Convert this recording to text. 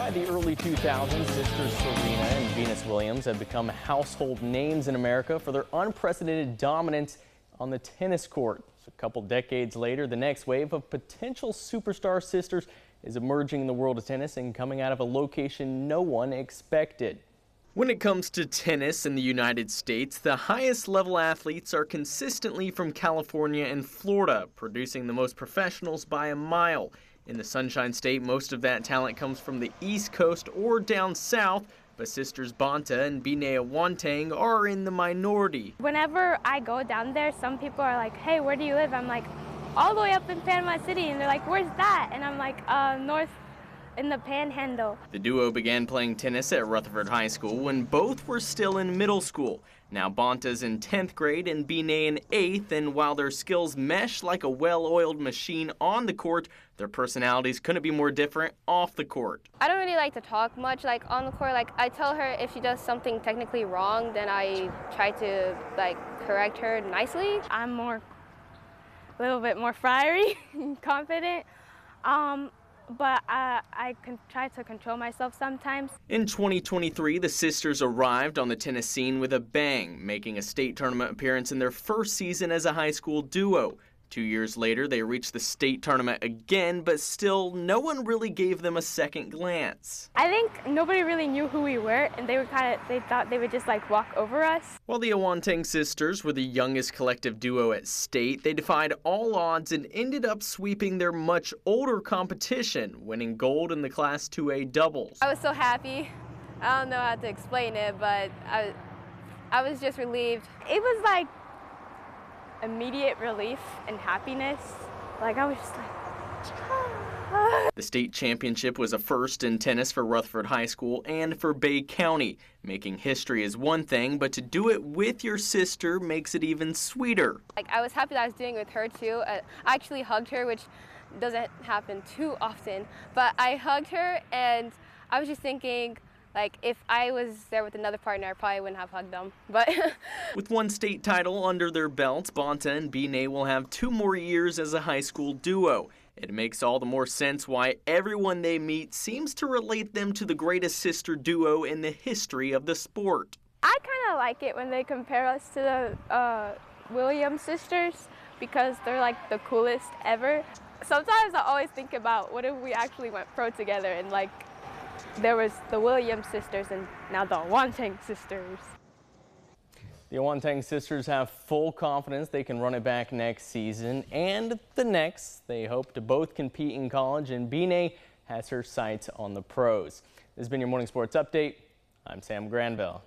By the early 2000s, sisters Serena and Venus Williams have become household names in America for their unprecedented dominance on the tennis court. A couple decades later, the next wave of potential superstar sisters is emerging in the world of tennis and coming out of a location no one expected. When it comes to tennis in the United States, the highest level athletes are consistently from California and Florida, producing the most professionals by a mile. In the Sunshine State, most of that talent comes from the East Coast or down south, but sisters Bonta and Binay Awanteng are in the minority. Whenever I go down there, some people are like, hey, where do you live? I'm like, all the way up in Panama City. And they're like, where's that? And I'm like, north in the Panhandle. The duo began playing tennis at Rutherford High School when both were still in middle school. Now Bonta's in 10th grade and Binay in 8th, and while their skills mesh like a well-oiled machine on the court, their personalities couldn't be more different off the court. I don't really like to talk much on the court. I tell her if she does something technically wrong, then I try to correct her nicely. I'm a little bit more fiery and confident. But I can try to control myself sometimes. In 2023, the sisters arrived on the tennis scene with a bang, making a state tournament appearance in their first season as a high school duo. 2 years later, they reached the state tournament again, but still, no one really gave them a second glance. I think nobody really knew who we were, and they thought they would just walk over us. While the Awanteng sisters were the youngest collective duo at state, they defied all odds and ended up sweeping their much older competition, winning gold in the Class 2A doubles. I was so happy. I don't know how to explain it, but I was just relieved. It was immediate relief and happiness. I was just The state championship was a first in tennis for Rutherford High School and for Bay County. Making history is one thing, but to do it with your sister makes it even sweeter. I was happy that I was doing it with her too. I actually hugged her, which doesn't happen too often, but I hugged her and I was just thinking, if I was there with another partner, I probably wouldn't have hugged them. But with one state title under their belts, Bonta and Binay will have 2 more years as a high school duo. It makes all the more sense why everyone they meet seems to relate them to the greatest sister duo in the history of the sport. I kind of like it when they compare us to the Williams sisters because they're the coolest ever. Sometimes I always think about what if we actually went pro together and there was the Williams sisters and now the Awanteng sisters. The Awanteng sisters have full confidence they can run it back next season and the next. They hope to both compete in college, and Binay has her sights on the pros. This has been your Morning Sports Update. I'm Sam Granville.